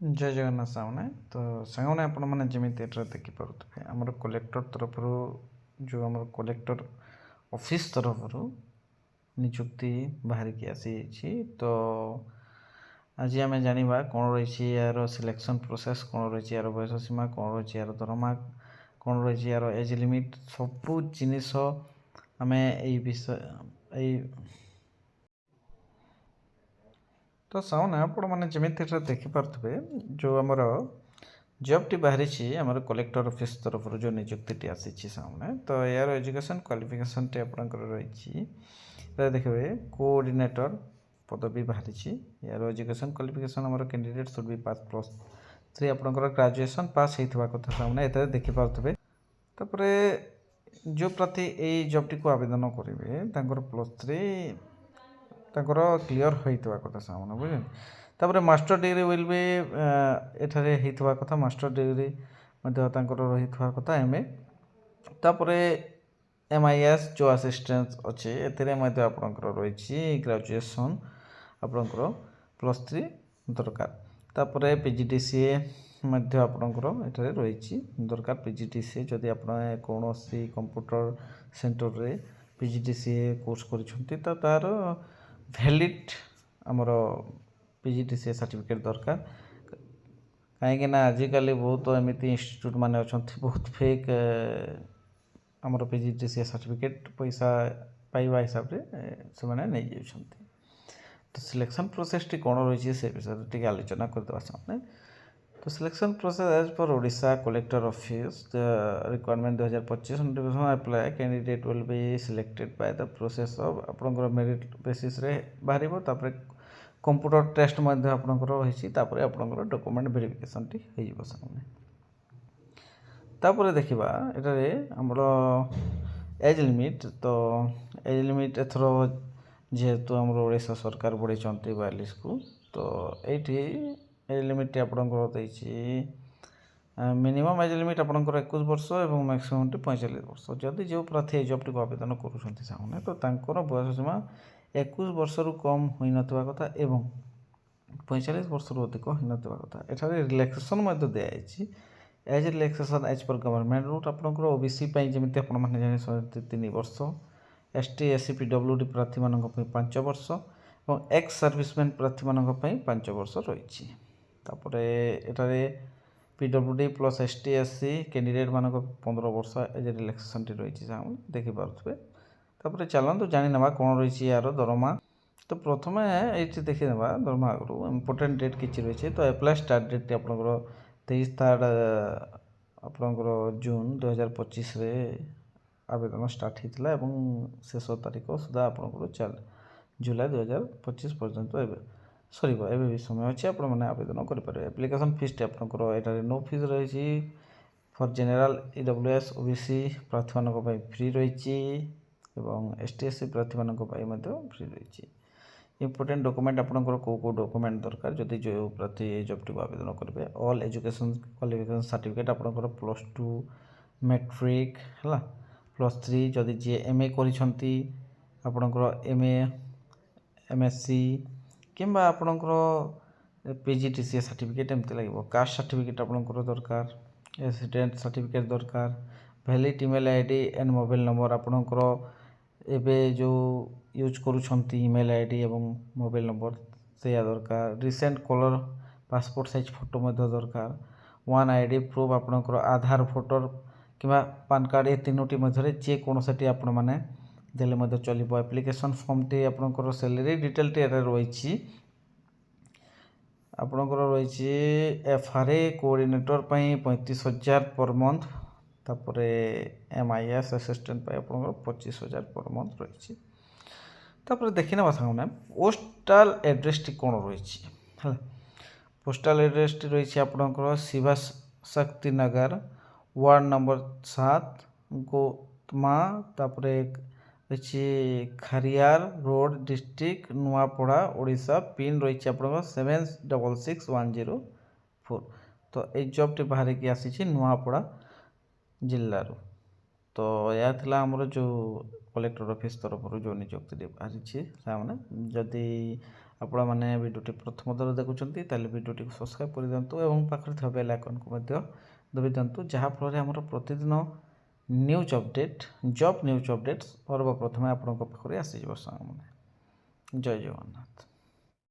जय जगन्नाथ सामने तो सामने आपण मैंने जमी देखिपे आमर कलेक्टर तरफ जो आम कलेक्टर ऑफिस तरफ निजुक्ति बाहर की आसी तो आज आम जाना कौन रही यार सिलेक्शन प्रोसेस कौन रही यार बयस सीमा कौन रही यार दरमा कौन रही यार एज लिमिट सबू जिनिस आम विषय तो सामने आपण मैंने जमी देखिपे जो आमर जॉब टी बाहरी आमर कलेक्टर ऑफिस तरफ जो निजुक्ति आसी सामने तो यार एजुकेशन क्वालिफिकेशन टी आप रही देखिए कोऑर्डिनेटर पदवी बाहरी यार एजुकेशन क्वालिफिकेशन आमर कैंडिडेट शुड बी पास +3 आपंकर ग्रेजुएशन पास होता कथा सामने ये देखिपे तापर जो प्रार्थी यही जॉब टी को आवेदन करेंगे +3 क्लीयर होता कथा सामने बुझे तापर मास्टर डिग्री विल भी एठारे होता कथा मास्टर डिग्री रही कथा एमए तापर MIS जो असिस्टेंस अच्छे आपंकर रही ग्रेजुएशन आपंकर +3 दरकार तापर PGDCA आपंकर रही दरकार PGDCA जदि आप कौन कंप्यूटर सेंटर रे PGDCA कोर्स कर तार भैलिड आमर PGDCA सर्टिफिकेट दरकार कहीं आजिकल बहुत एमती इंस्टीट्यूट माने अच्छा बहुत फेक आमर PGDCA सर्टिफिकेट पैसा पाइबा हिसाब से नहीं जाती तो सिलेक्शन प्रोसेस टी कौन रही से विषय टी आलोचना करदे सामने तो selection process as per Odisha collector office requirement 2025 notification apply candidate will be selected by the process of आपनकर मेरिट बेसिस रे बाहरिबो तापर कंप्यूटर टेस्ट मध्ये आपनकर होइछि तापर आपनकर डॉक्यूमेंट वेरिफिकेशन टी होइबो सामने तापर देखिबा एटारे हमरो एज लिमिट तो एज लिमिट एथरो जेहेतु हमरो ओडिशा सरकार बढ़े 42 को तो एठी एज लिमिट आपंकर देती मिनिमम एज लिमिट आपंकर 21 वर्ष और मैक्सिमम 45 वर्ष जदि जो प्रार्थी जॉब टी आवेदन करें तो तांकर बयस सीमा 21 वर्ष रु कम हो नथिबा कथा एवं 45 वर्ष रु अधिक हो नथिबा कथा एठारे रिलैक्सेशन दिखाई age relaxation as per government route आपंकर OBC जमी आप जाने 3 वर्ष ST SC PWD प्रार्थी मान 5 वर्ष और एक्स सर्विसमैन प्रार्थी मान 5 वर्ष रही तापरे एटारे PWD plus ST SC candidate मान 15 वर्ष एज रिलैक्सेशन टी रही देखिपे तापर चलतु जानी ना कौन रही यार दरमा तो प्रथम ये देखी ना दरमा आगु इम्पोर्टेंट डेट किसी रही तो एप्लाय स्टार्ट डेट आपंकर 23 आपंकर जून 2025 रे आवेदन स्टार्ट होता है शेष तारीख सुधा आपंकर जुलाई 2025 पर्यंत सर एवं भी समय अच्छे आप आवेदन करेंगे एप्लिकेशन फीस आपंकर यहाँ नो फीस रही फॉर जनरल EWS OBC प्रार्थी मान फ्री रही ST SC प्रार्थी मान फ्री रही इम्पोर्टेंट डॉक्यूमेंट आपंकर कौ डॉक्यूमेंट दरकार जदि जो प्रार्थी जॉब टी आवेदन करेंगे ऑल एजुकेशन क्वालिफिकेशन सर्टिफिकेट आपंकर +2 मैट्रिक है +3 जदि जी MA करिसेंती आपंकर MA MSc किंबा आपंकर PGDCA सर्टिफिकेट एमती लगे कास्ट सर्टिफिकेट आपंकर दरकार रेसिडेंट सर्टिफिकेट दरकार valid email ID and mobile number आपंकर एबे जो यूज करुछंती ईमेल ID एवं मोबाइल नंबर से दरकार recent colour passport size photo मध्य दरकार वन ID प्रूफ आपंकर आधार फोटो किंबा पान कार्ड ये तीनोटी मध्य जेकोसी आपण मैंने देले चलो एप्लिकेशन फॉर्म टी आपंकर सैलरी डिटेल टी रही आपंकर रही FRA कोऑर्डिनेटर 35,000 पर मंथ तापर MIS असिस्टेंट आपंकर 25,000 पर मंथ रही तापर देखना सामने पोस्टाल एड्रेस टी कौन रही है पोस्टाल एड्रेस टी रही आपंकर शिवा शक्ति नगर वार्ड नंबर 7 गोतमा तापर रही Khariar road district Nuapada Odisha pin रही आप 766104 तो ये जॉब टी बाहर की आसी नुआपड़ा जिल्लारू तो यह थिला हमर जो कलेक्टर ऑफिस तरफ जो नियुक्ति बाहरी सामने जदि ଆପଣମାନେ ଭିଡ଼ିଓଟି ପ୍ରଥମ ଥର ଦେଖୁଛନ୍ତି ତାହେଲେ ଭିଡ଼ିଓଟିକୁ ସବସ୍କ୍ରାଇବ୍ କରିଦିଅନ୍ତୁ ଏବଂ ପାଖରେ ଥିବା ବେଲ୍ ଆଇକନ୍କୁ ମଧ୍ୟ ଦବାଇ ଦିଅନ୍ତୁ, ଯାହାଫଳରେ ଆମର ପ୍ରତିଦିନ news update job news update ସର୍ବପ୍ରଥମେ ଆପଣଙ୍କ ପାଖରେ ଆସିଯିବ ସାଙ୍ଗମାନେ। ଜୟ ଜଗନ୍ନାଥ।